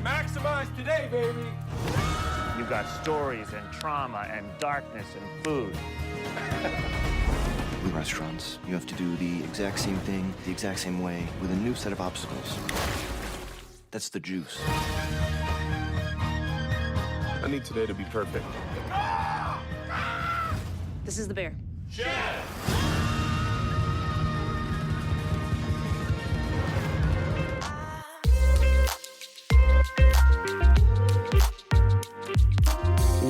Maximize today, baby. You got stories and trauma and darkness and food. In restaurants, you have to do the exact same thing, the exact same way, with a new set of obstacles. That's the juice. I need today to be perfect. This is the bear. Chef!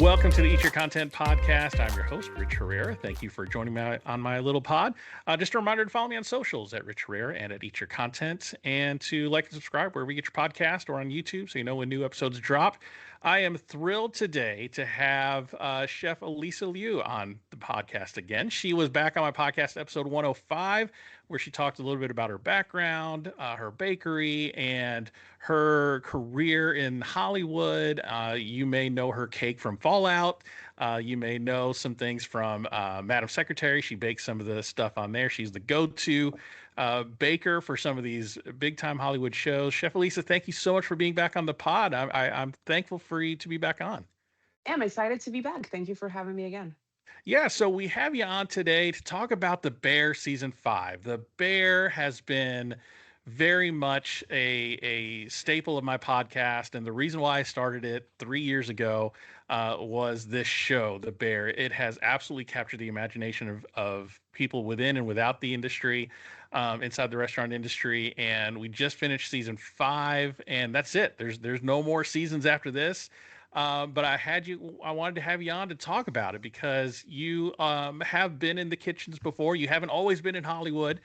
Welcome to the Eat Your Content podcast. I'm your host, Rich Herrera. Thank you for joining me on my little pod. Just a reminder to follow me on socials at Rich Herrera and at Eat Your Content, and to like and subscribe wherever you get your podcast or on YouTube so you know when new episodes drop. I am thrilled today to have Chef Elisa Lyew on the podcast again. She was back on my podcast, episode 105, where she talked a little bit about her background, her bakery, and her career in Hollywood. You may know her cake from Fallout. You may know some things from Madam Secretary. She bakes some of the stuff on there. She's the go-to baker for some of these big-time Hollywood shows. Chef Elisa, thank you so much for being back on the pod. I'm thankful for you to be back on. Yeah, I'm excited to be back. Thank you for having me again. Yeah, so we have you on today to talk about The Bear Season 5. The Bear has been very much a staple of my podcast, and the reason why I started it 3 years ago was this show, The Bear. It has absolutely captured the imagination of people within and without the industry, inside the restaurant industry, and we just finished season 5, and that's it. There's no more seasons after this. But I wanted to have you on to talk about it because you have been in the kitchens before. You haven't always been in Hollywood.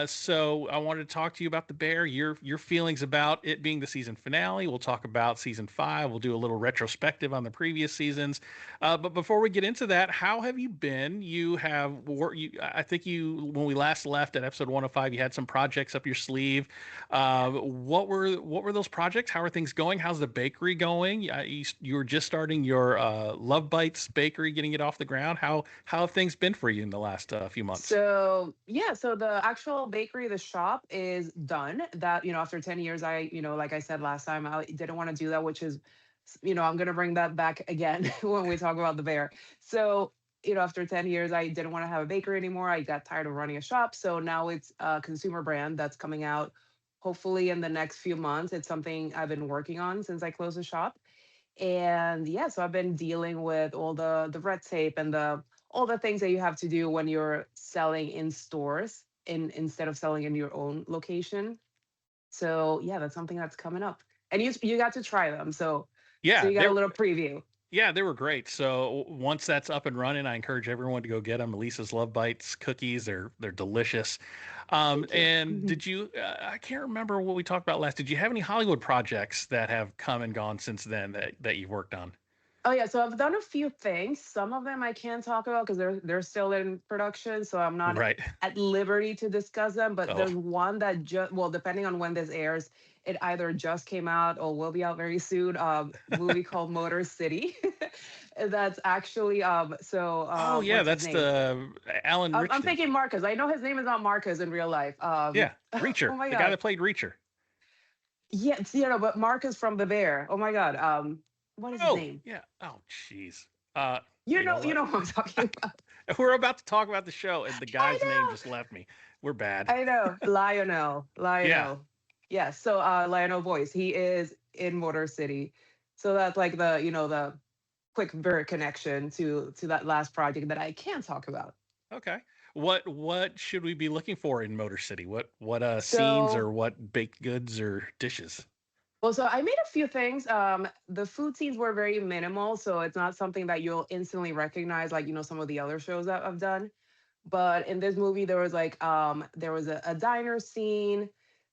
So I wanted to talk to you about The Bear, your feelings about it being the season finale. We'll talk about season 5. We'll do a little retrospective on the previous seasons. But before we get into that, how have you been? I think when we last left at episode 105, you had some projects up your sleeve. What were those projects? How are things going? How's the bakery going? You were just starting your Love Bites bakery, getting it off the ground. How have things been for you in the last few months? So the actual bakery, the shop is done. That, after 10 years, like I said last time, I didn't want to do that, which is, I'm going to bring that back again when we talk about The Bear. So, after 10 years, I didn't want to have a bakery anymore. I got tired of running a shop. So now it's a consumer brand that's coming out hopefully in the next few months. It's something I've been working on since I closed the shop. And yeah, so I've been dealing with all the red tape and all the things that you have to do when you're selling in stores instead of selling in your own location. So yeah, that's something that's coming up. And you got to try them. So Yeah, you got a little preview. Yeah, they were great. So once that's up and running, I encourage everyone to go get them. Elisa's Love Bites cookies, they're delicious. And did you? I can't remember what we talked about last. Did you have any Hollywood projects that have come and gone since then that you've worked on? Oh yeah, so I've done a few things. Some of them I can't talk about because they're still in production, so I'm not Right. at liberty to discuss them. But Oh. there's one that depending on when this airs, it either just came out or will be out very soon. Movie called Motor City. That's actually Oh yeah, what's his that's name? the Alan I'm Richardson. thinking Marcus. I know his name is not Marcus in real life. Yeah, Reacher, Oh my the guy God. that played Reacher. Yeah, but Marcus from The Bear. Oh my God. What is his name? Yeah. Oh, jeez. You know know what I'm talking about. We're about to talk about the show, and the guy's name know. just left me. We're bad. I know. Lionel. Yeah. Yeah. So Lionel Boyce, he is in Motor City. So that's like the quick bird connection to that last project that I can't talk about. Okay. What should we be looking for in Motor City? What scenes So or what baked goods or dishes? Well, so I made a few things. The food scenes were very minimal, so it's not something that you'll instantly recognize, like some of the other shows that I've done. But in this movie, there was a diner scene.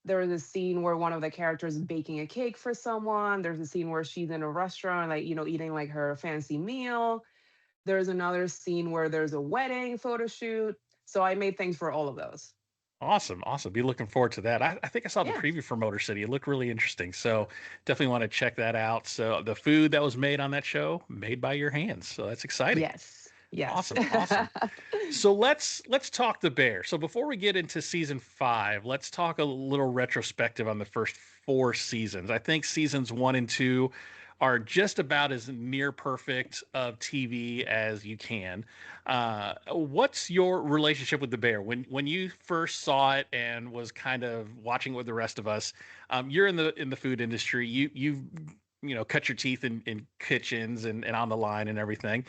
There was a scene where one of the characters is baking a cake for someone. There's a scene where she's in a restaurant, like eating like her fancy meal. There's another scene where there's a wedding photo shoot. So I made things for all of those. Awesome. Be looking forward to that. I think I saw the Yeah. preview for Motor City. It looked really interesting. So definitely want to check that out. So the food that was made on that show, made by your hands. So that's exciting. Yes. Yes. Awesome, awesome. So let's talk the bear. So before we get into season 5, let's talk a little retrospective on the first 4 seasons. I think seasons 1 and 2 are just about as near perfect of TV as you can. What's your relationship with the bear? When you first saw it and was kind of watching with the rest of us, you're in the food industry. You've cut your teeth in kitchens and on the line and everything.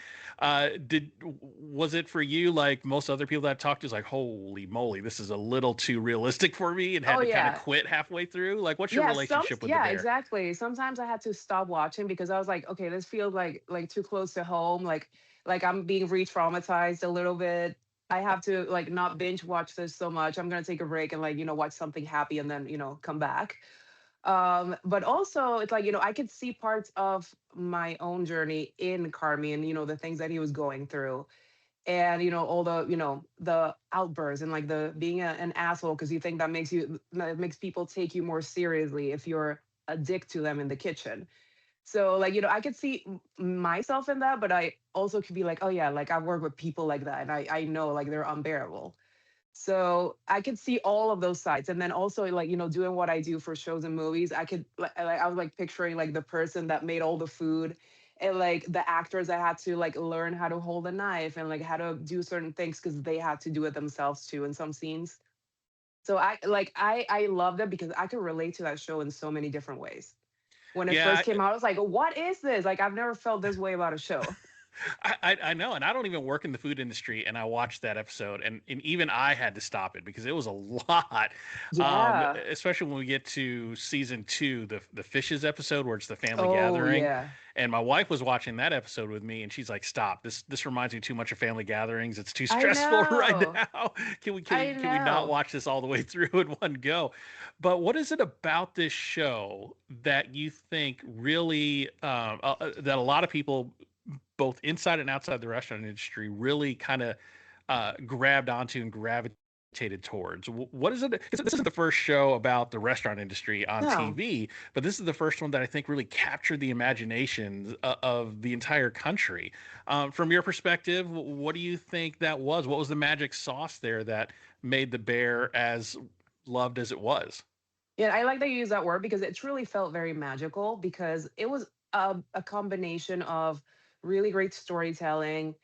Did Was it for you like most other people that I've talked to? Is like, holy moly, this is a little too realistic for me, and had Oh to kind of yeah. quit halfway through. Like, what's your Yeah, some relationship with the yeah, bear? exactly. Sometimes I had to stop watching because I was like, okay, this feels like too close to home. Like I'm being re-traumatized a little bit. I have to like not binge watch this so much. I'm gonna take a break and like, watch something happy and then, come back. But also it's like, I could see parts of my own journey in Carmen, the things that he was going through. And all the the outbursts and like the being an asshole because you think that makes people take you more seriously if you're a dick to them in the kitchen. So like I could see myself in that, but I also could be like, oh yeah, like I've worked with people like that and I know like they're unbearable. So I could see all of those sides. And then also like, doing what I do for shows and movies, I could like I was like picturing like the person that made all the food and like the actors that had to like learn how to hold a knife and like how to do certain things because they had to do it themselves too in some scenes. So I loved it because I could relate to that show in so many different ways. When it Yeah, first came out, I was like, what is this? Like I've never felt this way about a show. I know, and I don't even work in the food industry, and I watched that episode, and even I had to stop it because it was a lot. Yeah. Especially when we get to season 2, the fishes episode where it's the family Oh gathering, yeah. and my wife was watching that episode with me, and she's like, "Stop! This reminds me too much of family gatherings. It's too I stressful right know. now. Can we can I we can we not know. watch this all the way through in one go?" But what is it about this show that you think really that a lot of people both inside and outside the restaurant industry really kind of grabbed onto and gravitated towards? What is it? This isn't the first show about the restaurant industry on No. TV, but this is the first one that I think really captured the imaginations of the entire country. From your perspective, what do you think that was? What was the magic sauce there that made the bear as loved as it was? Yeah, I like that you use that word because it truly felt very magical because it was a combination of really great storytelling,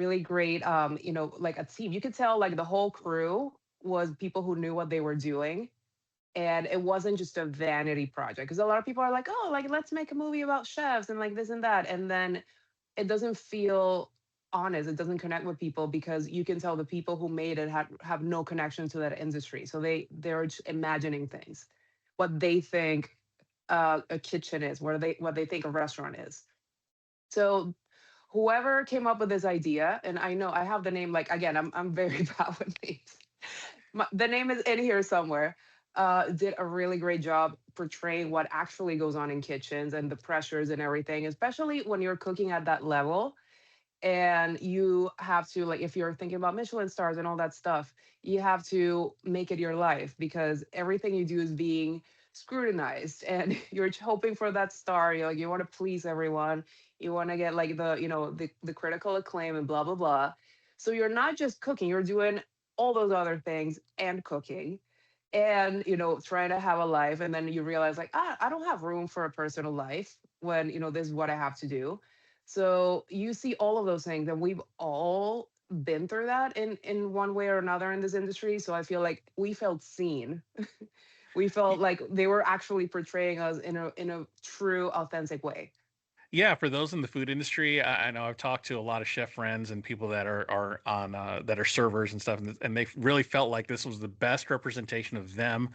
really great, like a team. You could tell like the whole crew was people who knew what they were doing. And it wasn't just a vanity project because a lot of people are like, oh, like let's make a movie about chefs and like this and that. And then it doesn't feel honest. It doesn't connect with people because you can tell the people who made it have no connection to that industry. So they're just imagining things, what they think a kitchen is, what they think a restaurant is. So whoever came up with this idea, and I know I have the name. Like again, I'm very bad with names. The name is in here somewhere. Did a really great job portraying what actually goes on in kitchens and the pressures and everything, especially when you're cooking at that level and you have to like if you're thinking about Michelin stars and all that stuff, you have to make it your life because everything you do is being scrutinized and you're hoping for that star. You like you want to please everyone. You want to get like the critical acclaim and blah blah blah. So you're not just cooking, you're doing all those other things and cooking and trying to have a life and then you realize like I don't have room for a personal life when this is what I have to do. So you see all of those things, and we've all been through that in one way or another in this industry. So I feel like we felt seen. We felt like they were actually portraying us in a true, authentic way. Yeah, for those in the food industry, I know I've talked to a lot of chef friends and people that are on that are servers and stuff, and they really felt like this was the best representation of them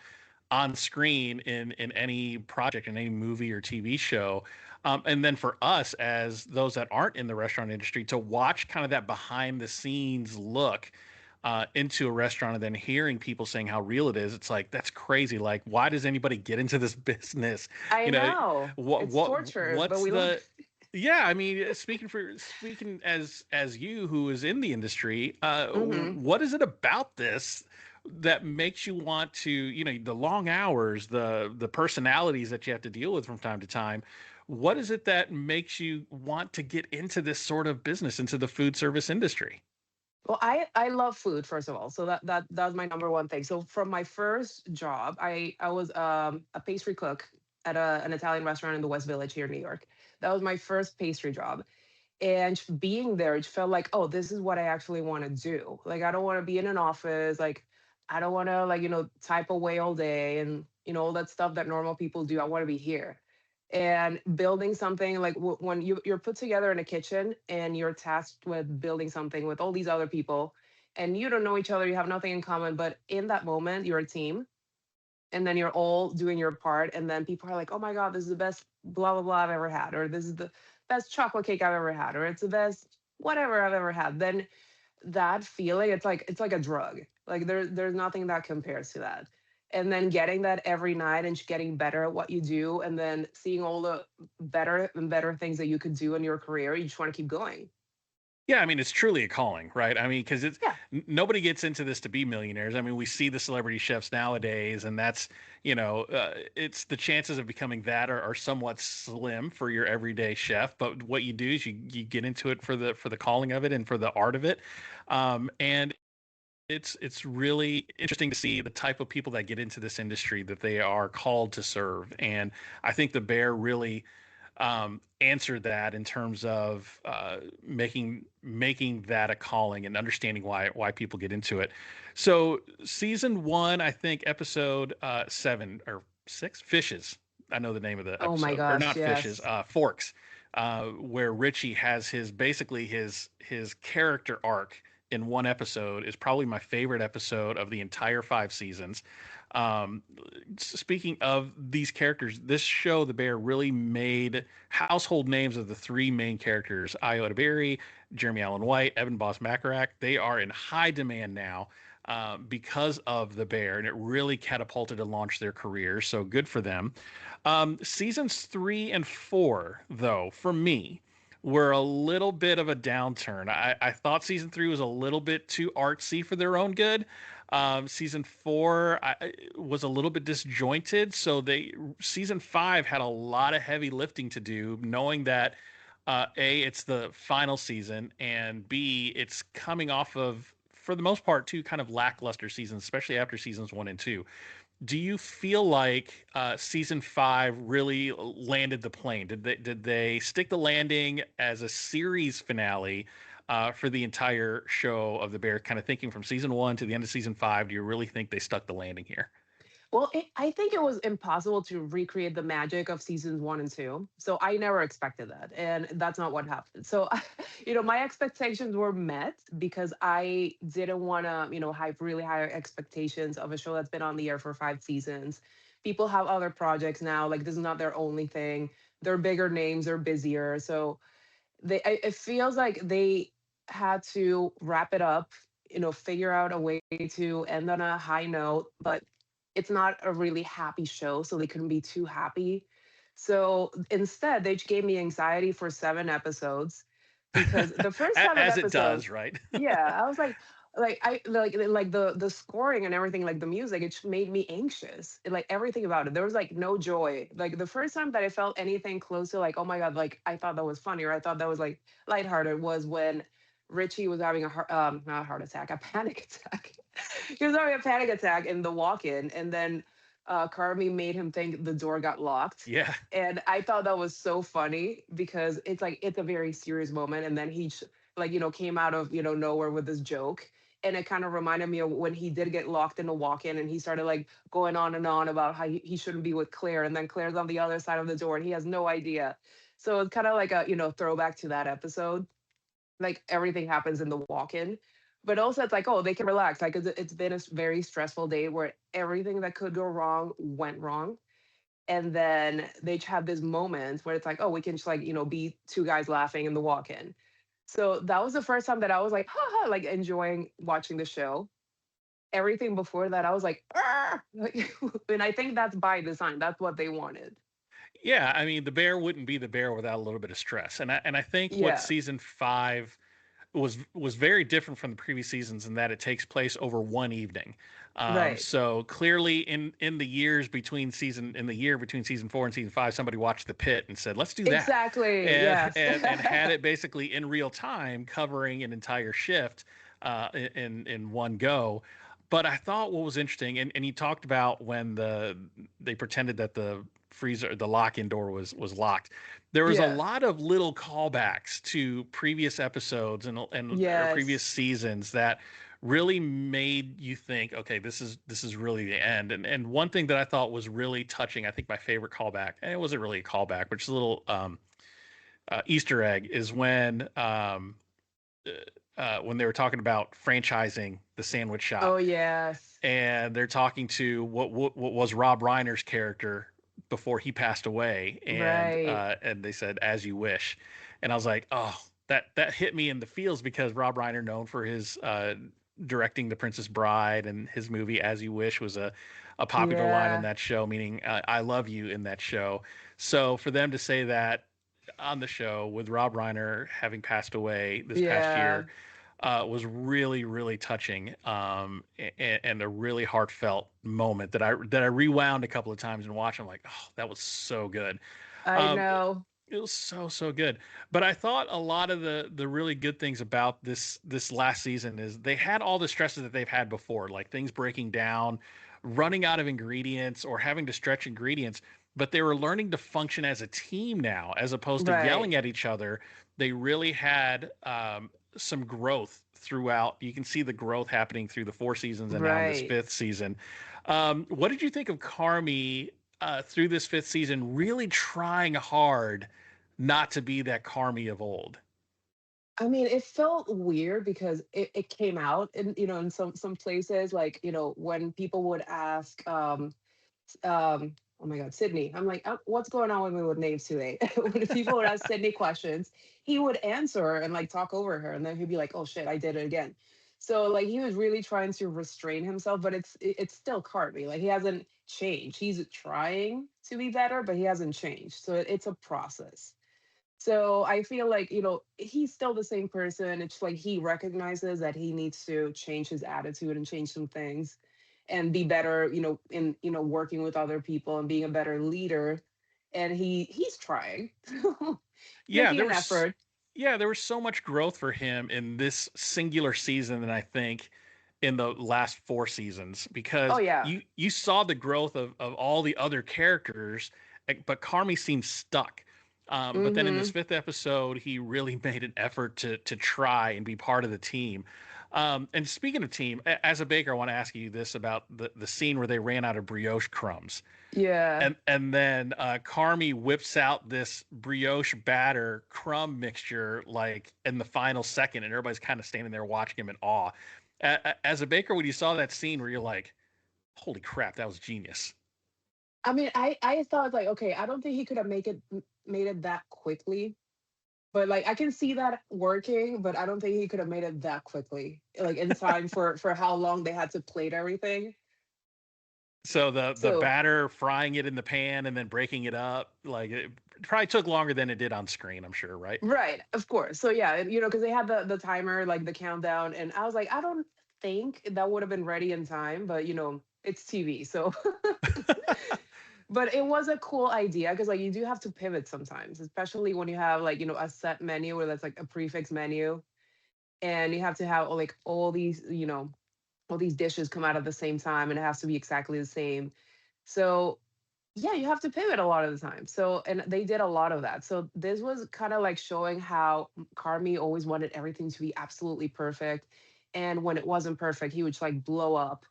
on screen in any project, in any movie or TV show. And then for us, as those that aren't in the restaurant industry, to watch kind of that behind the scenes look into a restaurant and then hearing people saying how real it is, it's like that's crazy. Like, why does anybody get into this business? I You know, know what it's what torture, but what's we love the yeah, I mean, speaking as you who is in the industry, it. what is it about this that makes you want to, the long hours, the personalities that you have to deal with from time to time? What is it that makes you want to get into this sort of business, into the food service industry? Well, I love food, first of all. So that was my number one thing. So from my first job, I was a pastry cook at an Italian restaurant in the West Village here in New York. That was my first pastry job. And being there, it felt like, oh, this is what I actually want to do. Like, I don't want to be in an office. Like, I don't want to, like, type away all day and, all that stuff that normal people do. I want to be here. And building something like when you're put together in a kitchen and you're tasked with building something with all these other people and you don't know each other, you have nothing in common, but in that moment, you're a team and then you're all doing your part. And then people are like, oh my God, this is the best blah, blah, blah I've ever had, or this is the best chocolate cake I've ever had, or it's the best whatever I've ever had. Then that feeling, it's like a drug. Like there's nothing that compares to that. And then getting that every night and getting better at what you do, and then seeing all the better and better things that you could do in your career, you just want to keep going. Yeah, I mean, it's truly a calling, right? I mean, because Yeah. nobody gets into this to be millionaires. I mean, we see the celebrity chefs nowadays, and that's, it's the chances of becoming that are somewhat slim for your everyday chef. But what you do is you get into it for the calling of it and for the art of it, and it's really interesting to see the type of people that get into this industry that they are called to serve. And I think the Bear really answered that in terms of making that a calling and understanding why people get into it. So season one, I think episode 7 or 6, Fishes. I know the name of the Oh my episode, or gosh, not Fishes, yes. Forks, where Richie has his character arc in one episode is probably my favorite episode of the entire 5 seasons. Um, Speaking of these characters, this show, The Bear, really made household names of the three main characters: Io Berry, Jeremy Allen White, Evan Boss Macarack. They are in high demand now because of The Bear, and it really catapulted and launched their careers. So good for them. Seasons 3 and 4, though, for me, were a little bit of a downturn. I thought season 3 was a little bit too artsy for their own good. Season 4 was a little bit disjointed. So season 5 had a lot of heavy lifting to do, knowing that A, it's the final season, and B, it's coming off of, for the most part, two kind of lackluster seasons, especially after seasons 1 and 2. Do you feel like season 5 really landed the plane? Did they stick the landing as a series finale for the entire show of The Bear? Kind of thinking from season 1 to the end of season 5, do you really think they stuck the landing here? Well, I think it was impossible to recreate the magic of seasons one and two. So I never expected that. And that's not what happened. So, my expectations were met because I didn't want to, hype really high expectations of a show that's been on the air for 5 seasons. People have other projects now. Like, this is not their only thing. They're bigger names, they're busier. So it feels like they had to wrap it up, figure out a way to end on a high note, but it's not a really happy show, so they couldn't be too happy. So instead, they gave me anxiety for 7 episodes because the first 7 As it episodes, does, right? yeah, I was like I like the scoring and everything, like the music, it just made me anxious. Like everything about it, there was like no joy. Like the first time that I felt anything close to like, oh my God, like I thought that was funny or I thought that was like lighthearted was when Richie was having not a heart attack, a panic attack. He was having a panic attack in the walk-in, and then Carmi made him think the door got locked. Yeah. And I thought that was so funny because it's a very serious moment, and then like came out of nowhere with this joke, and it kind of reminded me of when he did get locked in a walk-in, and he started like going on and on about how he shouldn't be with Claire, and then Claire's on the other side of the door, and he has no idea. So it's kind of like a throwback to that episode, like everything happens in the walk-in, but also it's like, oh, they can relax, like it's been a very stressful day where everything that could go wrong went wrong, and then they have this moment where it's like, oh, we can just like be two guys laughing in the walk-in. So that was the first time that I was like, haha, like enjoying watching the show. Everything before that I was like, "Arr!" Like, and I think that's by design, that's what they wanted. Yeah, I mean, the Bear wouldn't be the Bear without a little bit of stress. And I think what Yeah. season 5 was very different from the previous seasons in that it takes place over one evening. Right. So clearly, in the years between season 4 and season 5, somebody watched The Pit and said, "Let's do that," Exactly. and Yes. and had it basically in real time, covering an entire shift in one go. But I thought what was interesting, and you talked about when they pretended that the the lock-in door was locked. There was a Yes. lot of little callbacks to previous episodes and or previous Yes. seasons that really made you think, okay, this is really the end. And one thing that I thought was really touching, I think my favorite callback, and it wasn't really a callback, but just a little Easter egg, is when they were talking about franchising the sandwich Oh, shop, yes. and they're talking to what was Rob Reiner's character before he passed away, Right. and they said "as you wish," and I was like, oh, that hit me in the feels because Rob Reiner, known for his directing The Princess Bride, and his movie "As You Wish" was a popular line on Yeah. that show, meaning "I love you" in that show. So for them to say that on the show with Rob Reiner having passed away this past Yeah. year was really, really touching, and a really heartfelt moment that I rewound a couple of times and watched. I'm like, oh, that was so good. I Um, know. it was so good. But I thought a lot of the really good things about this last season is they had all the stresses that they've had before, like things breaking down, running out of ingredients, or having to stretch ingredients. But they were learning to function as a team now, as opposed to Right. yelling at each other. They really had some growth throughout. You can see the growth happening through the 4 seasons and now in this Right. fifth season. What did you think of Carmi through this fifth season, really trying hard not to be that Carmi of old? I mean, it felt weird because it came out in, in some places, like, when people would ask, oh my God, Sydney. I'm like, what's going on with me with names today? When people would ask Sydney questions, he would answer and like talk over her, and then he'd be like, "Oh shit, I did it again." So like he was really trying to restrain himself, but it's still Cartney. Like he hasn't changed. He's trying to be better, but he hasn't changed. So it's a process. So I feel like, he's still the same person. It's like he recognizes that he needs to change his attitude and change some things and be better, in, working with other people and being a better leader. And he's trying, Yeah, making an effort. there was so much growth for him in this singular season than I think in the last 4 seasons, Oh because yeah. you saw the growth of all the other characters, but Carmi seemed stuck. But then in this Mm-hmm. fifth episode, he really made an effort to try and be part of the team. And speaking of team, as a baker, I want to ask you this about the scene where they ran out of brioche crumbs. Yeah. And then Carmi whips out this brioche batter crumb mixture like in the final second, and everybody's kind of standing there watching him in awe. As a baker, when you saw that scene, where you're like, "Holy crap, that was genius!" I mean, I thought like, okay, I don't think he could have made it that quickly. But like I can see that working, but I don't think he could have made it that quickly, like in time for how long they had to plate everything. So the So batter, frying it in the pan and then breaking it up, like it probably took longer than it did on screen, I'm sure, right? right, of course. So yeah, because they had the timer, like the countdown, and I was like, I don't think that would have been ready in time, but it's TV, so. But it was a cool idea because like you do have to pivot sometimes, especially when you have like a set menu where that's like a prefix menu, and you have to have like all these dishes come out at the same time and it has to be exactly the same. So yeah, you have to pivot a lot of the time. So and they did a lot of that. So this was kind of like showing how Carmi always wanted everything to be absolutely perfect. And when it wasn't perfect, he would just like blow up.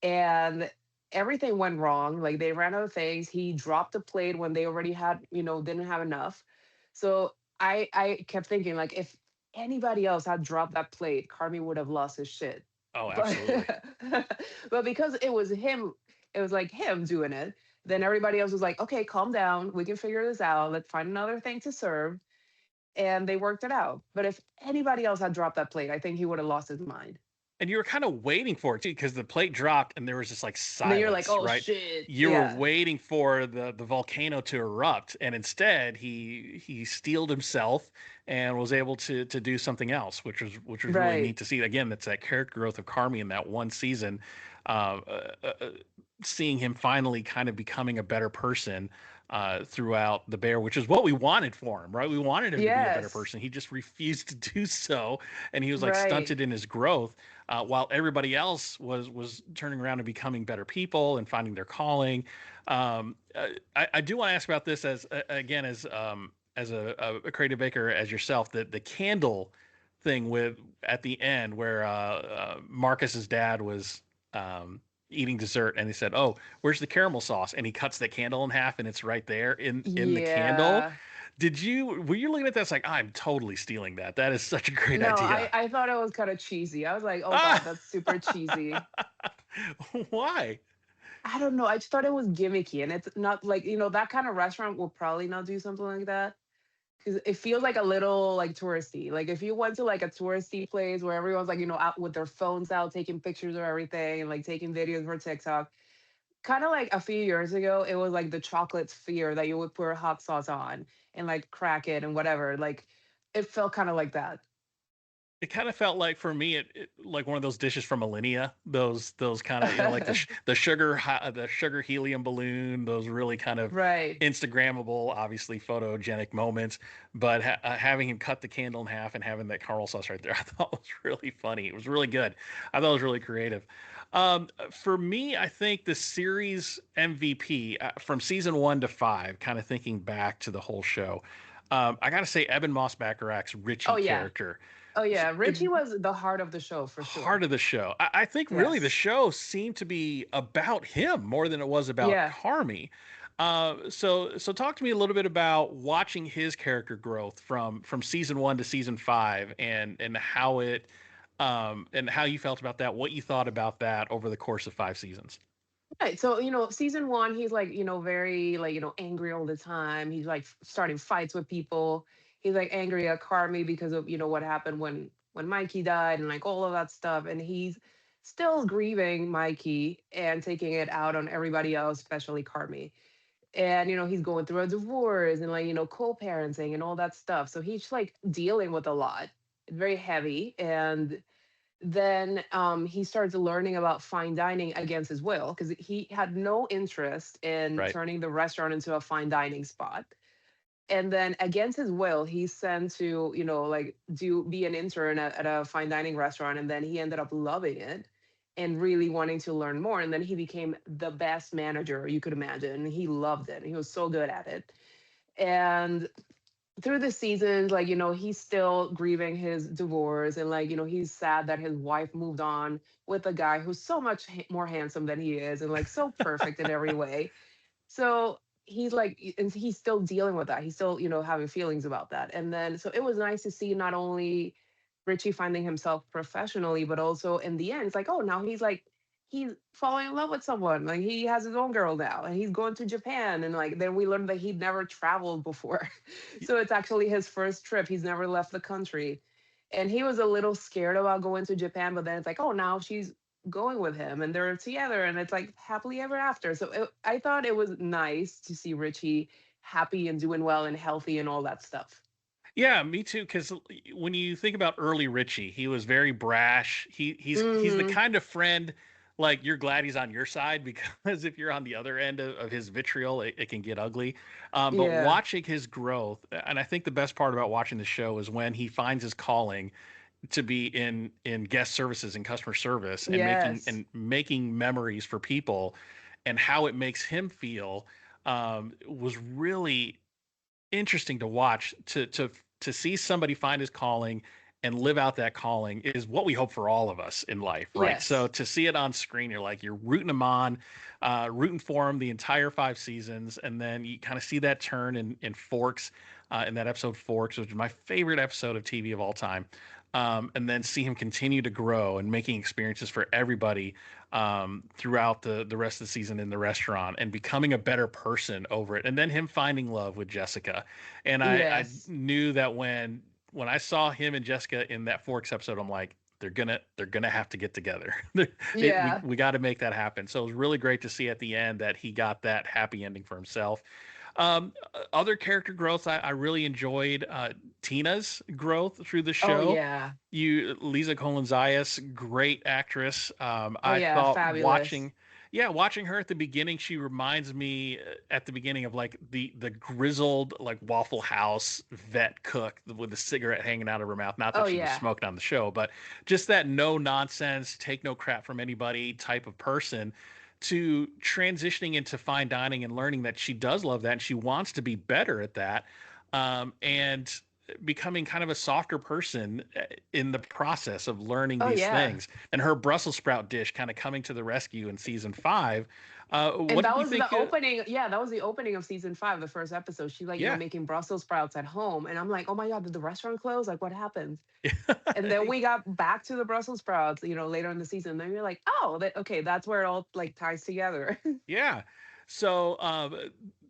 And everything went wrong. Like they ran out of things. He dropped the plate when they already had, didn't have enough. So I kept thinking like if anybody else had dropped that plate, Carmi would have lost his shit. Oh, But absolutely. but because it was him, it was like him doing it. Then everybody else was like, okay, calm down. We can figure this out. Let's find another thing to serve. And they worked it out. But if anybody else had dropped that plate, I think he would have lost his mind. And you were kind of waiting for it too, because the plate dropped and there was just like And then you're like, silence, oh right? shit. You were Yeah. waiting for the volcano to erupt, and instead he steeled himself and was able to do something else, which was really Right. neat to see. Again, that's that character growth of Carmi in that one season, uh, uh, uh, seeing him finally kind of becoming a better person throughout the bear, which is what we wanted for him, right? We wanted him to be a better Yes. person. He just refused to do so, and he was like Right. stunted in his growth, while everybody else was turning around and becoming better people and finding their calling. I do want to ask about this as again as a creative baker as yourself, the candle thing with at the end where Marcus's dad was eating dessert and he said, "Oh, where's the caramel sauce?" And he cuts the candle in half and it's right there in the candle. Yeah. Were you looking at that? It's like, I'm totally stealing that. That is such a great No, idea. I thought it was kind of cheesy. I was like, oh God, Ah! that's super cheesy. Why? I don't know. I just thought it was gimmicky. And it's not like, that kind of restaurant will probably not do something like that. Because it feels like a little like touristy. Like if you went to like a touristy place where everyone's like, out with their phones out, taking pictures of everything and like taking videos for TikTok. Kind of like a few years ago, it was like the chocolate sphere that you would pour hot sauce on and like crack it and whatever. Like it felt kind of like that. It kind of felt like for me, it like one of those dishes from Millennia. Those kind of like the sugar helium balloon. Those really kind of Right. Instagrammable, obviously photogenic moments. But having him cut the candle in half and having that caramel sauce right there, I thought was really funny. It was really good. I thought it was really creative. For me, I think the series MVP from season 1 to 5, kind of thinking back to the whole show. I got to say, Eben Moss Bacharach's Oh Richie yeah. character, Oh s- yeah. it, Richie was the heart of the show for heart sure. of the show. I think really the Yes. show seemed to be about him more than it was about Yeah. Carmi. So talk to me a little bit about watching his character growth from season 1 to season 5, and how it and how you felt about that, what you thought about that over the course of 5 seasons. Right. So, season one, he's like, very like, angry all the time. He's like starting fights with people. He's like angry at Carmi because of, what happened when Mikey died and like all of that stuff. And he's still grieving Mikey and taking it out on everybody else, especially Carmi. And, he's going through a divorce and like, co-parenting and all that stuff. So he's like dealing with a lot, very heavy. And then he starts learning about fine dining against his will because he had no interest in Right. turning the restaurant into a fine dining spot. And then against his will, he's sent to, like do be an intern at a fine dining restaurant. And then he ended up loving it and really wanting to learn more. And then he became the best manager you could imagine. He loved it. He was so good at it. And through the seasons, like, he's still grieving his divorce and like, he's sad that his wife moved on with a guy who's so much more handsome than he is and like so perfect in every way. So he's like, and he's still dealing with that. He's still, having feelings about that. And then, so it was nice to see not only Richie finding himself professionally, but also in the end, it's like, oh, now he's falling in love with someone. Like he has his own girl now and he's going to Japan. And like, then we learned that he'd never traveled before. So it's actually his first trip. He's never left the country. And he was a little scared about going to Japan, but then it's like, oh, now she's going with him and they're together and it's like happily ever after. So I thought it was nice to see Richie happy and doing well and healthy and all that stuff. Yeah, me too. Because when you think about early Richie, he was very brash. He's the Hmm. kind of friend like you're glad he's on your side, because if you're on the other end of his vitriol, it can get ugly. But Yeah. watching his growth, and I think the best part about watching the show is when he finds his calling to be in guest services and customer service and Yes. making memories for people, and how it makes him feel, was really interesting to watch. To see somebody find his calling and live out that calling is what we hope for all of us in life, right? So Yes. to see it on screen, you're rooting him on, rooting for him the entire 5 seasons, and then you kind of see that turn in Forks, in that episode Forks, which is my favorite episode of TV of all time. And then see him continue to grow and making experiences for everybody, throughout the rest of the season in the restaurant, and becoming a better person over it. And then him finding love with Jessica. And I Yes. knew that when I saw him and Jessica in that Forks episode, I'm like, they're gonna have to get together. Yeah. We got to make that happen. So it was really great to see at the end that he got that happy ending for himself. Other character growth, I really enjoyed Tina's growth through the Oh show. yeah. Lisa Colin-Zayas, great actress. Oh I yeah, thought fabulous. watching her at the beginning, she reminds me at the beginning of like the grizzled like Waffle House vet cook with a cigarette hanging out of her mouth. Not Oh that she was yeah. smoking on the show, but just that no nonsense, take no crap from anybody type of person, to transitioning into fine dining and learning that she does love that and she wants to be better at that, and becoming kind of a softer person in the process of learning Oh these yeah. things. And her Brussels sprout dish kind of coming to the rescue in season 5. And What that did you was the think? opening. Yeah, that was the opening of season 5, the first episode. She like, Yeah. making Brussels sprouts at home. And I'm like, oh my God, did the restaurant close? Like, what happened? And then we got back to the Brussels sprouts, later in the season. Then you're like, oh, okay, that's where it all like ties together. Yeah. So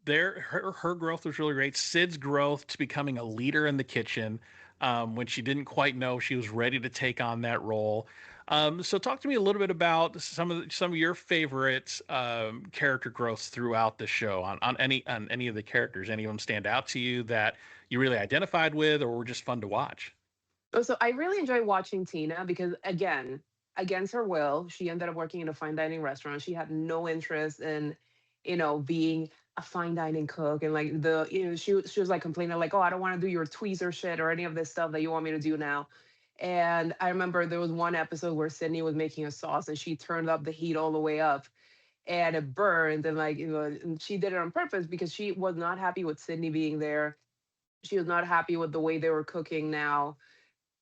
her growth was really great. Sid's growth to becoming a leader in the kitchen, when she didn't quite know she was ready to take on that role. So talk to me a little bit about some of your favorite character growths throughout the show on any of the characters. Any of them stand out to you that you really identified with or were just fun to watch? Oh, so I really enjoy watching Tina because, again, against her will, she ended up working in a fine dining restaurant. She had no interest in, being a fine dining cook, and like she was like complaining like, oh, I don't want to do your tweezer shit or any of this stuff that you want me to do now. And I remember there was one episode where Sydney was making a sauce and she turned up the heat all the way up and it burned, and like, and she did it on purpose because she was not happy with Sydney being there. She was not happy with the way they were cooking now.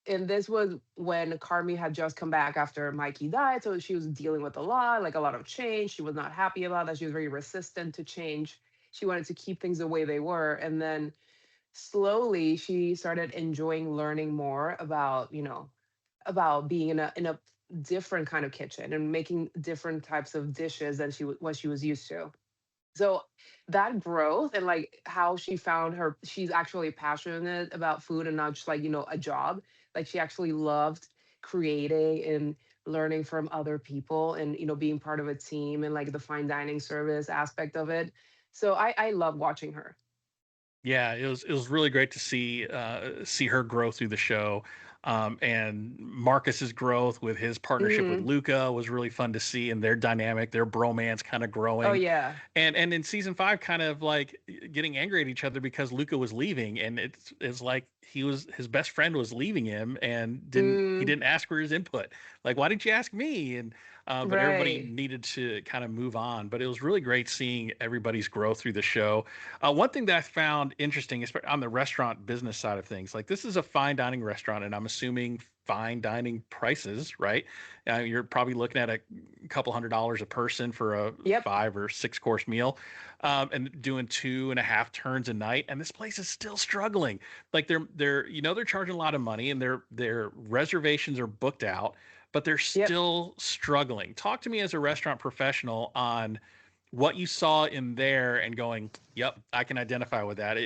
And this was when Carmi had just come back after Mikey died. So she was dealing with a lot, like a lot of change. She was not happy about that. She was very resistant to change. She wanted to keep things the way they were. And then slowly she started enjoying learning more about, about being in a different kind of kitchen and making different types of dishes than what she was used to. So that growth and like how she found she's actually passionate about food and not just like, a job. Like she actually loved creating and learning from other people and, being part of a team and like the fine dining service aspect of it. So I love watching her. Yeah, it was really great to see her grow through the show, and Marcus's growth with his partnership with Hmm. Luca was really fun to see, and their dynamic, their bromance kind of Oh growing, yeah. and in season 5, kind of like getting angry at each other because Luca was leaving, and it's like his best friend was leaving him and he Mm, didn't ask for his input. Like, why didn't you ask me? And but everybody right. needed to kind of move on. But it was really great seeing everybody's growth through the show. One thing that I found interesting is on the restaurant business side of things, like this is a fine dining restaurant, and I'm assuming fine dining prices, right? You're probably looking at a couple $100 a person for a Yep. 5 or 6 course meal, and doing 2.5 turns a night. And this place is still struggling. Like they're charging a lot of money, and their reservations are booked out, but they're Yep. still struggling. Talk to me as a restaurant professional on what you saw in there and going, yep, I can identify with that.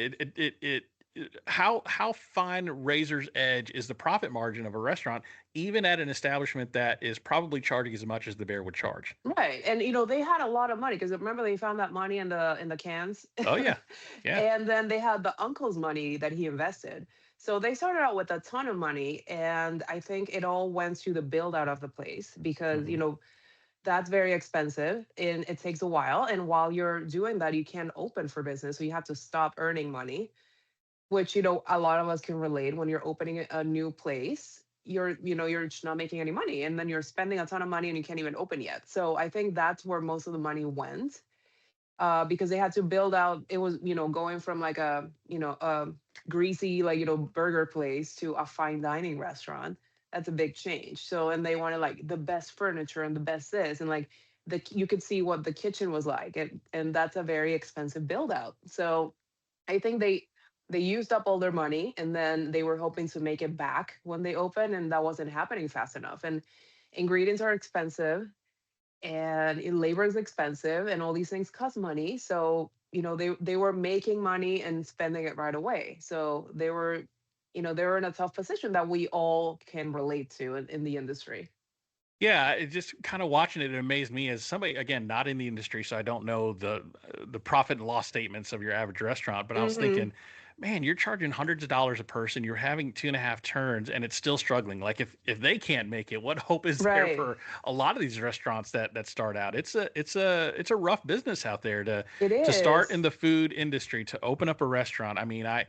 How fine razor's edge is the profit margin of a restaurant, even at an establishment that is probably charging as much as the bear would charge? Right. And they had a lot of money because remember they found that money in the cans. Oh yeah, yeah. And then they had the uncle's money that he invested. So they started out with a ton of money, and I think it all went to the build out of the place because, Hmm. that's very expensive and it takes a while, and while you're doing that you can't open for business, so you have to stop earning money, which a lot of us can relate. When you're opening a new place, you're just not making any money, and then you're spending a ton of money and you can't even open yet. So I think that's where most of the money went, because they had to build out. It was, going from like a greasy, like, burger place to a fine dining restaurant. That's a big change. So, and they wanted like the best furniture and the best this, and like you could see what the kitchen was like, and that's a very expensive build out. So I think they used up all their money, and then they were hoping to make it back when they open, and that wasn't happening fast enough. And ingredients are expensive, and labor is expensive, and all these things cost money. So they were making money and spending it right away. So they were they're in a tough position that we all can relate to in the industry. Yeah, it just kind of watching it, it amazed me as somebody again not in the industry, so I don't know the profit and loss statements of your average restaurant. But I was Hmm. thinking, man, you're charging hundreds of dollars a person, you're having 2.5 turns, and it's still struggling. Like if they can't make it, what hope is there Right. for a lot of these restaurants that start out? It's a rough business out there It to start in is. the food industry to open up a restaurant. I mean, I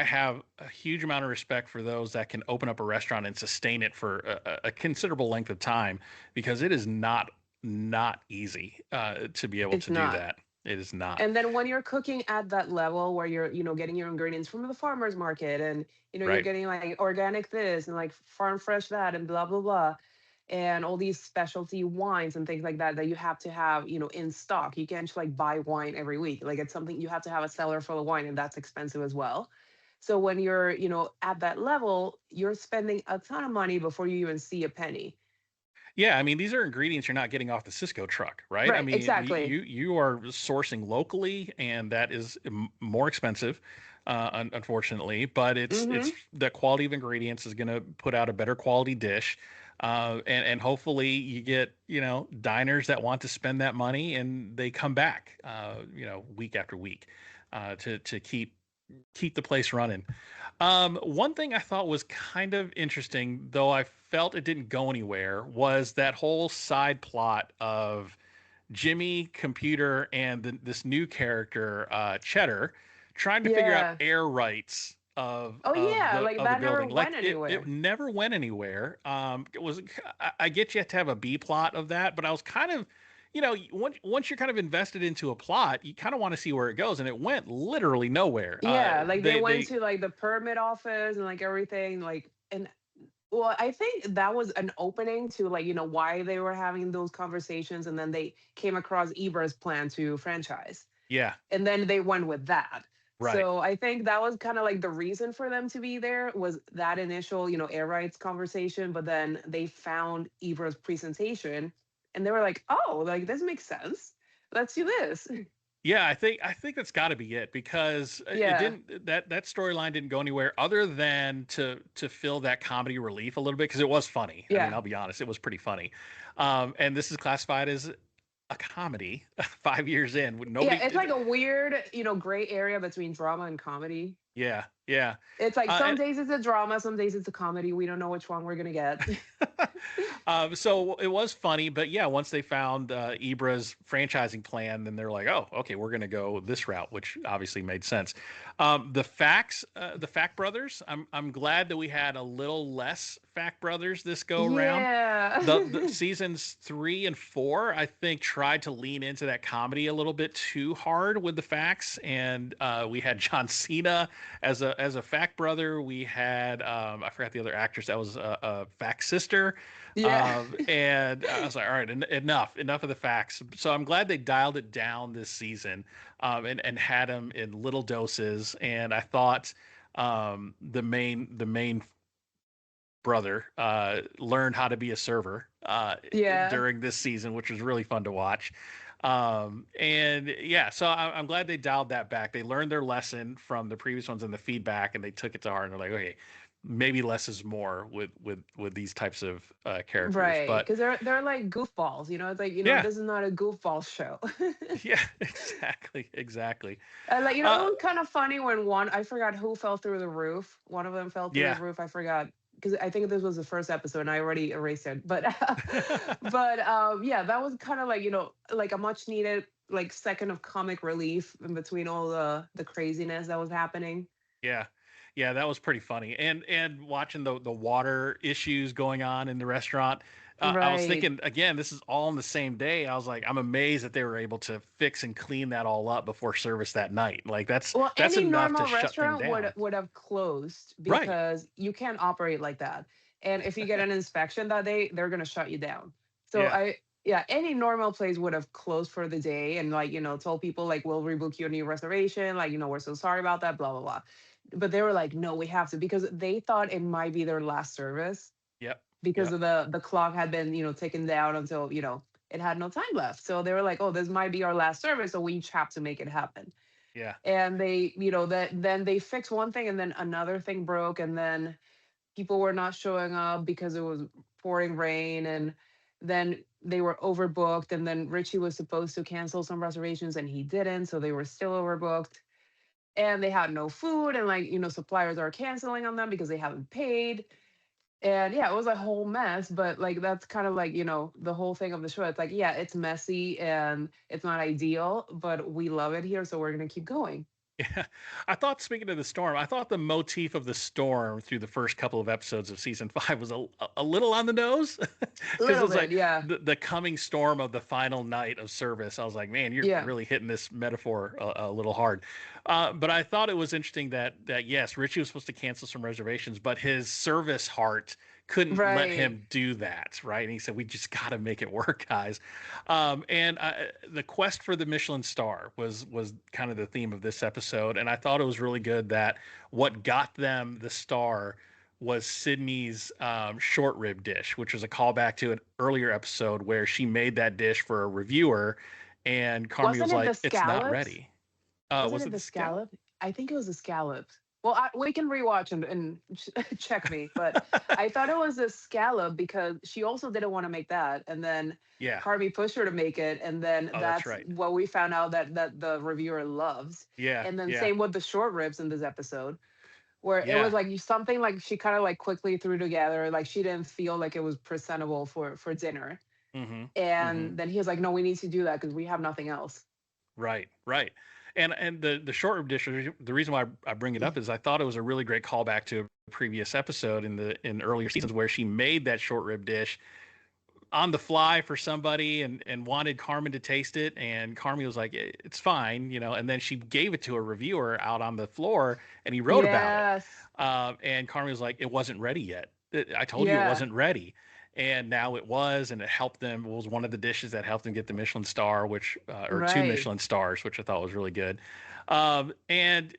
have a huge amount of respect for those that can open up a restaurant and sustain it for a considerable length of time because it is not easy to be able It's to do not. that. It is not. And then when you're cooking at that level where you're, getting your ingredients from the farmer's market, and, you're Right. getting like organic this and like farm fresh that and blah, blah, blah. And all these specialty wines and things like that that you have to have, in stock. You can't just like buy wine every week. Like it's something you have to have a cellar full of wine, and that's expensive as well. So when you're, at that level, you're spending a ton of money before you even see a penny. Yeah, I mean, these are ingredients you're not getting off the Cisco truck, right? I Right, mean, exactly. you are sourcing locally, and that is more expensive, unfortunately. But it's Hmm. the quality of ingredients is going to put out a better quality dish, and hopefully you get diners that want to spend that money and they come back, week after week, to keep the place running. One thing I thought was kind of interesting, though I felt it didn't go anywhere, was that whole side plot of Jimmy, Computer, and this new character, Cheddar, trying to figure out Yeah. air rights of Oh of yeah, the like of the that never building. went Like it anywhere. never went anywhere. It was I get you have to have a B plot of that, but I was kind of once you're kind of invested into a plot, you kind of want to see where it goes, and it went literally nowhere. Yeah, like they went They to like the permit office and like everything, like, and well, I think that was an opening to like, why they were having those conversations, and then they came across Ibra's plan to franchise. Yeah, And then they went with that. right. So I think that was kind of like the reason for them to be there, was that initial, air rights conversation, but then they found Ibra's presentation and they were like, "Oh, like this makes sense. Let's do this." Yeah, I think that's got to be it because it Yeah. didn't that storyline didn't go anywhere other than to fill that comedy relief a little bit because it was funny. I mean, Yeah. I'll be honest, it was pretty funny. And this is classified as a comedy 5 years in with Yeah, nobody. it's like a weird, gray area between drama and comedy. Yeah, yeah. It's like some And days it's a drama, some days it's a comedy. We don't know which one we're gonna get. so it was funny, but yeah, once they found Ibra's franchising plan, then they're like, "Oh, okay, we're going to go this route," which obviously made sense. The Fact Brothers. I'm glad that we had a little less Fact Brothers this go around. Yeah. The seasons 3 and 4, I think, tried to lean into that comedy a little bit too hard with the facts, and we had John Cena as a Fact Brother. We had I forgot the other actress that was a Fact Sister. Yeah. And I was like, all right, enough of the facts. So I'm glad they dialed it down this season, and had them in little doses. And I thought the main brother learned how to be a server Yeah. during this season, which was really fun to watch. And yeah, so I'm glad they dialed that back. They learned their lesson from the previous ones and the feedback, and they took it to heart. And they're like, okay, maybe less is more with these types of characters. Right. But Because they're like goofballs, It's like, yeah, this is not a goofball show. yeah, exactly. And like, it Uh, was kind of funny when one, I forgot who fell through the roof. One of them fell through the yeah, roof. I forgot, because I think this was the first episode and I already erased it. But but yeah, that was kind of like, like a much needed like second of comic relief in between all the craziness that was happening. yeah, yeah, that was pretty funny. And watching the water issues going on in the restaurant, I was Right. thinking again, this is all on the same day. I was like, I'm amazed that they were able to fix and clean that all up before service that night. Like Well, that's any enough to normal shut things restaurant down. would have closed Right. because you can't operate like that. And if you get an inspection that day, they're gonna shut you down. So Yeah. yeah, any normal place would have closed for the day and like, told people like we'll rebook you a new reservation, like, we're so sorry about that, blah blah blah. But they were like, no, we have to, because they thought it might be their last service Yep. because Yep. of the clock had been, taken down until, it had no time left. So they were like, oh, this might be our last service, so we each have to make it happen. Yeah. And they, that then they fixed one thing and then another thing broke, and then people were not showing up because it was pouring rain, and then they were overbooked, and then Richie was supposed to cancel some reservations and he didn't, so they were still overbooked. And they had no food, and like, suppliers are canceling on them because they haven't paid. And yeah, it was a whole mess, but like that's kind of like, the whole thing of the show. It's like, yeah, it's messy and it's not ideal, but we love it here, so we're going to keep going. Yeah, I thought, speaking of the storm, I thought the motif of the storm through the first couple of episodes of season 5 was a little on the nose, A because it little was bit, like yeah. the coming storm of the final night of service. I was like, man, you're Yeah. really hitting this metaphor a little hard. But I thought it was interesting that yes, Richie was supposed to cancel some reservations, but his service heart couldn't let Right. him do that, right? And he said, we just got to make it work, guys. The quest for the Michelin star was kind of the theme of this episode, and I thought it was really good that what got them the star was Sydney's short rib dish, which was a callback to an earlier episode where she made that dish for a reviewer, and Carmi Wasn't was it the like, "It's not scallops? ready." Wasn't Was it it the the scallop? scallop? I think it was the scallops. Well, we can rewatch and check me, but I thought it was a scallop because she also didn't want to make that, and then Yeah. Carmi pushed her to make it, and then Oh, that's that's right. what we found out that the reviewer loves. Yeah. And then Yeah. same with the short ribs in this episode, where it was Yeah. like something like she kind of like quickly threw together, like she didn't feel like it was presentable for dinner, Mm-hmm. Mm-hmm. and then he was like, "No, we need to do that because we have nothing else." Right, right. And the short rib dish, the reason why I bring it up is I thought it was a really great callback to a previous episode in earlier seasons where she made that short rib dish on the fly for somebody and wanted Carmen to taste it, and Carmen was like, it's fine, and then she gave it to a reviewer out on the floor, and he wrote about it. Yes. And Carmen was like, it wasn't ready yet. I told you it Yeah. wasn't ready. And now it was, and it helped them. It was one of the dishes that helped them get the Michelin star, or two Right. Michelin stars, which I thought was really good. And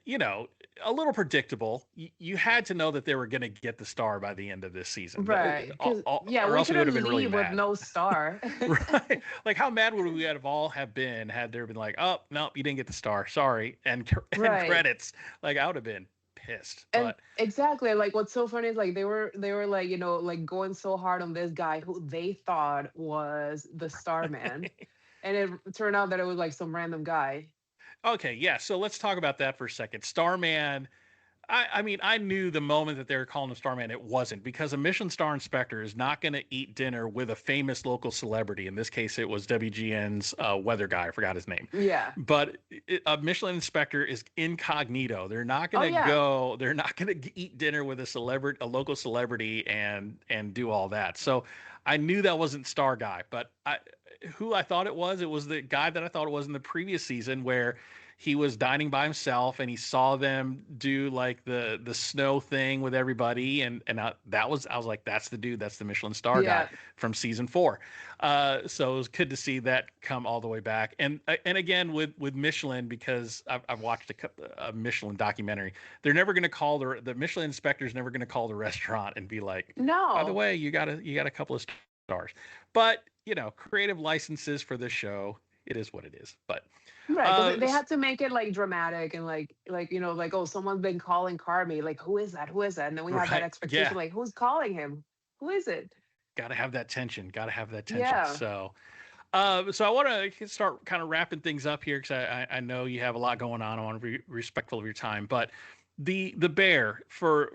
a little predictable. You had to know that they were going to get the star by the end of this season, Right. Because yeah, or we else we would have couldn't been really leave with mad. no star. Right? Like, how mad would we have all have been had there been like, oh no, you didn't get the star, sorry, and Right. credits. Like, I would have been pissed. And But exactly, like what's so funny is like they were like, like going so hard on this guy who they thought was the star man. And it turned out that it was like some random guy. okay, yeah. So let's talk about that for a second. Starman. I mean, I knew the moment that they were calling him Starman, it wasn't, because a Michelin star inspector is not going to eat dinner with a famous local celebrity. In this case, it was WGN's weather guy. I forgot his name. Yeah. But a Michelin inspector is incognito. They're not Oh going to yeah. go. They're not going to eat dinner with a celebrity, a local celebrity, and do all that. So I knew that wasn't Star Guy. But who I thought it was the guy that I thought it was in the previous season, where he was dining by himself and he saw them do like the snow thing with everybody, and I was like, that's the dude, that's the Michelin star guy Yeah. from season 4. So it was good to see that come all the way back, and again with Michelin, because I've watched a Michelin documentary. They're never going to call the Michelin inspector's never going to call the restaurant and be like, by the No. way, you got a couple of stars. But creative licenses for this show, it is what it is. But Right, because uh, they had to make it like dramatic and like like, oh, someone's been calling Carmi, like who is that, who is that, and then we have that right, expectation, yeah, like who's calling him, who is it? got to have that tension. Got to have that tension. Yeah. So I want to start kind of wrapping things up here, because I know you have a lot going on. I want to be respectful of your time, but the Bear for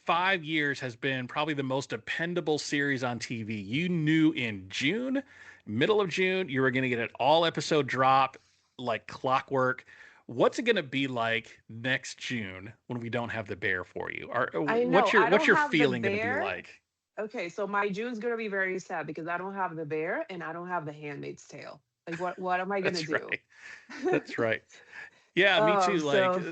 5 years has been probably the most dependable series on TV. You knew in June, middle of June, you were going to get an all episode drop like clockwork. What's it going to be like next June when we don't have the Bear for you? Or I what's know. your I what's don't your have the feeling going to be bear. like? Okay, so my June's gonna be very sad because I don't have the bear and I don't have the Handmaid's Tale. Like what am I gonna That's do? right. That's right. Yeah, me too. Like,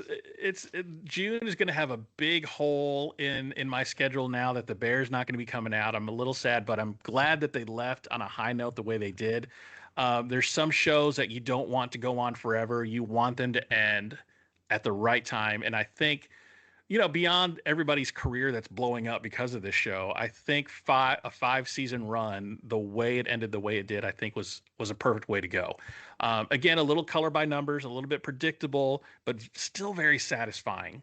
So June is going to have a big hole in my schedule now that the Bears not going to be coming out. I'm a little sad, but I'm glad that they left on a high note the way they did. There's some shows that you don't want to go on forever. You want them to end at the right time, and I think beyond everybody's career that's blowing up because of this show, I think a 5 season run, the way it ended, the way it did, I think was a perfect way to go. Again, a little color by numbers, a little bit predictable, but still very satisfying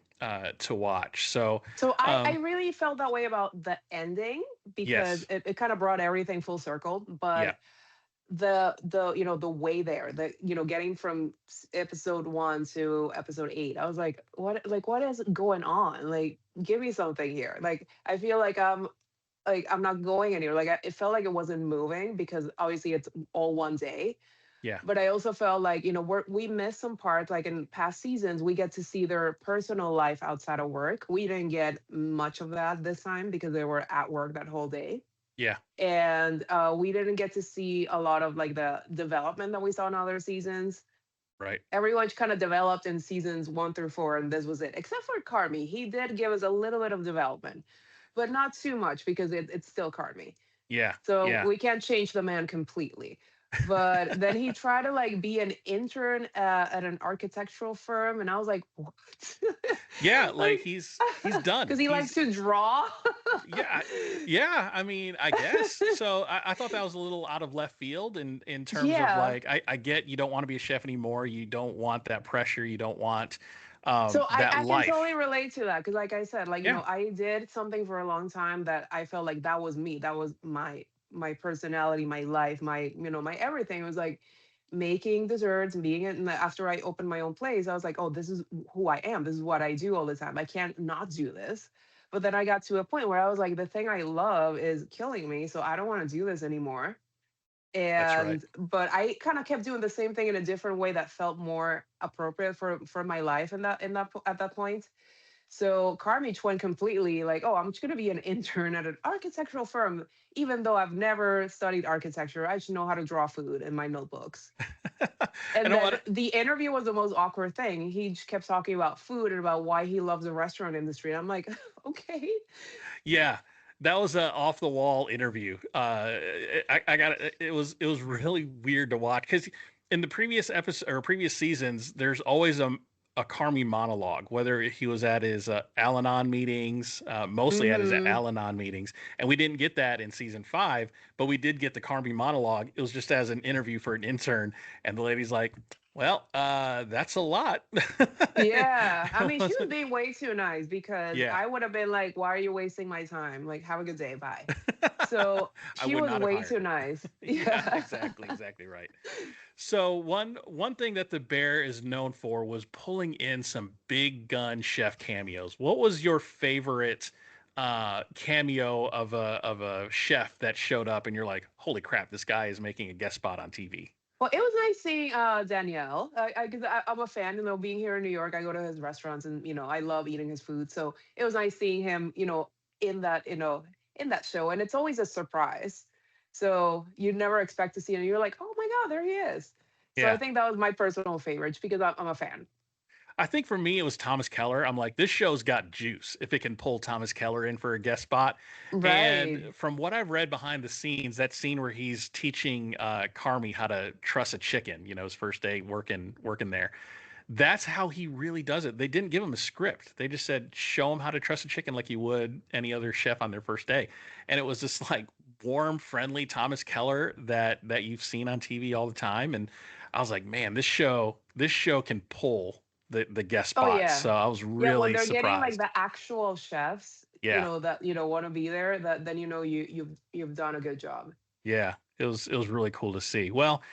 to watch. So, So I really felt that way about the ending because yes, it kind of brought everything full circle. yeah, But the way there, getting from episode 1 to episode 8, I was what is going on? Like, give me something here. Like, I feel like I'm not going anywhere. Like, it felt like it wasn't moving because obviously it's all one day. yeah, But I also felt like, we missed some parts. Like in past seasons, we get to see their personal life outside of work. We didn't get much of that this time because they were at work that whole day. yeah, And we didn't get to see a lot of like the development that we saw in other seasons. right, Everyone kind of developed in seasons 1 through 4, and this was it. Except for Carmi, he did give us a little bit of development, but not too much because it's still Carmi. yeah, So yeah. we can't change the man completely. But then he tried to like be an intern at an architectural firm, and I was like, what? Yeah, like Like, he's done. because he likes to draw. Yeah, yeah. I mean, I guess so. I thought that was a little out of left field in terms of Yeah. like I get you don't want to be a chef anymore. You don't want that pressure. You don't want So that I can life. totally relate to that because, like I said, like, Yeah, I did something for a long time that I felt like that was me. That was my personality, my life, my everything. It was like making desserts and being it. And after I opened my own place, I was like, oh, this is who I am. This is what I do all the time. I can't not do this. But then I got to a point where I was like, the thing I love is killing me. So I don't want to do this anymore. that's right. And but I kind of kept doing the same thing in a different way that felt more appropriate for my life at that point. So Carmage went completely like, oh, I'm just gonna be an intern at an architectural firm, even though I've never studied architecture. I just know how to draw food in my notebooks. And And I then want the interview was the most awkward thing. He just kept talking about food and about why he loves the restaurant industry. And I'm like, okay. yeah, that was a off the wall interview. I got it. It was really weird to watch because in the previous episode or previous seasons, there's always a Carmi monologue, whether he was at his Al-Anon meetings, mostly at his Hmm. Al-Anon meetings, and we didn't get that in season 5, but we did get the Carmi monologue. It was just as an interview for an intern, and the lady's like, "Well, that's a lot." Yeah. I It mean, she was wasn't- being way too nice because yeah, I would have been like, why are you wasting my time? Like, have a good day. Bye. So I she would was not have way hired too her. nice. Yeah, Yeah. exactly right. So one thing that the Bear is known for was pulling in some big gun chef cameos. What was your favorite cameo of a chef that showed up and you're like, holy crap, this guy is making a guest spot on TV? Well, it was nice seeing Danielle. Because I'm a fan, being here in New York, I go to his restaurants and, I love eating his food. So it was nice seeing him, in that show. And it's always a surprise. So you never expect to see him. And you're like, oh my God, there he is. So I Yeah. think that was my personal favorite just because I'm a fan. I think for me it was Thomas Keller. I'm like, this show's got juice if it can pull Thomas Keller in for a guest spot. And Right. from what I've read behind the scenes, that scene where he's teaching Carmi how to truss a chicken, his first day working there. That's how he really does it. They didn't give him a script. They just said, show him how to truss a chicken like you would any other chef on their first day. And it was this like warm, friendly Thomas Keller that you've seen on TV all the time. And I was like, man, this show can pull the guest Oh spots. yeah. So I was Yeah, when really they're getting like surprised. the actual chefs, Yeah. that want to be there, that then you've done a good job. Yeah. It was really cool to see. Well,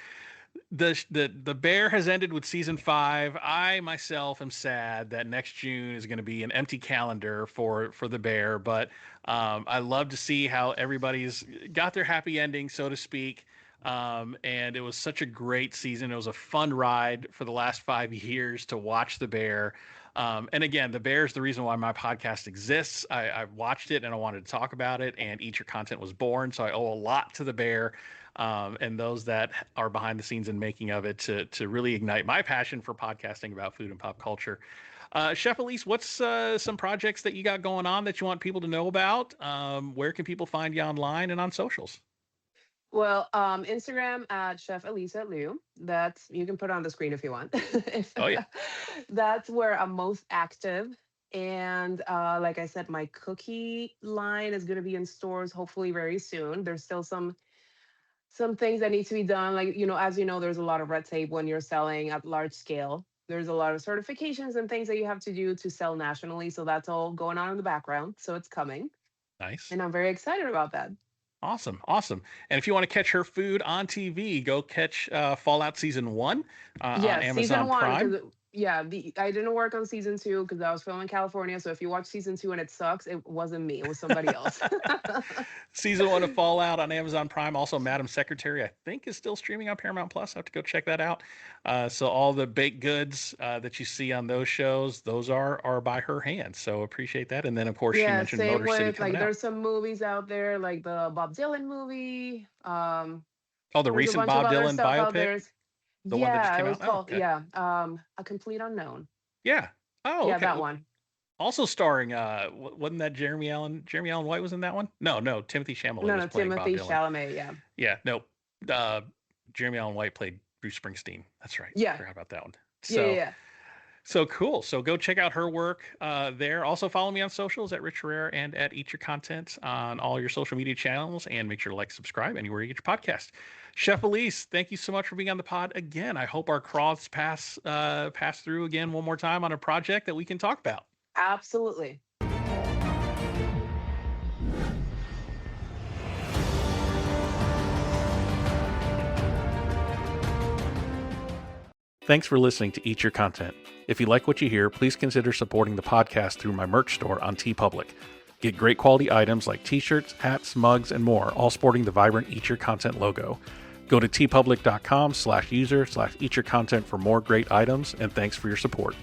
the Bear has ended with season 5. I myself am sad that next June is going to be an empty calendar for the Bear, but I love to see how everybody's got their happy ending, so to speak. And it was such a great season. It was a fun ride for the last 5 years to watch the Bear. And again, the Bear is the reason why my podcast exists. I watched it and I wanted to talk about it, and Eat Your Content was born. So I owe a lot to the Bear and those that are behind the scenes and making of it to really ignite my passion for podcasting about food and pop culture. Chef Elise, what's some projects that you got going on that you want people to know about? Where can people find you online and on socials? Well, Instagram at Chef Elisa Lyew. That's, you can put it on the screen if you want. If, Oh yeah, that's where I'm most active. And like I said, my cookie line is going to be in stores hopefully very soon. There's still some things that need to be done. Like, as you know, there's a lot of red tape when you're selling at large scale. There's a lot of certifications and things that you have to do to sell nationally. So that's all going on in the background. So it's coming. Nice. And I'm very excited about that. Awesome. Awesome. And if you want to catch her food on TV, go catch Fallout Season 1 on Yeah, season Amazon one, Prime. because I didn't work on season two because I was filming in California. So if you watch season two and it sucks, it wasn't me. It was somebody else. Season 1 of Fallout on Amazon Prime. Also, Madam Secretary, I think, is still streaming on Paramount Plus. I have to go check that out. So all the baked goods that you see on those shows, those are by her hands. So appreciate that. And then, of course, she Yeah, mentioned same Motor City with coming like out. there's some movies out there like the Bob Dylan movie. Oh, the There's a recent bunch of Bob other Dylan stuff out biopic, there. the one that just Yeah, it came was out. Oh, called okay. A Complete Unknown. Yeah. Oh, Yeah, okay. that one. Also starring, wasn't that Jeremy Allen? Jeremy Allen White was in that one? No, Timothy Chalamet No, was no, playing Bob Timothy Dylan. Chalamet. Yeah, Yeah, no. Jeremy Allen White played Bruce Springsteen. That's right. yeah, Forgot about that one. yeah, So, yeah. so cool. So go check out her work there. Also follow me on socials at Rich Herrera and at Eat Your Content on all your social media channels, and make sure to like, subscribe anywhere you get your podcast. Chef Elise, thank you so much for being on the pod again. I hope our cross pass through again one more time on a project that we can talk about. Absolutely. Thanks for listening to Eat Your Content. If you like what you hear, please consider supporting the podcast through my merch store on TeePublic. Get great quality items like t-shirts, hats, mugs, and more, all sporting the vibrant Eat Your Content logo. Go to teepublic.com/user/eatyourcontent for more great items, and thanks for your support.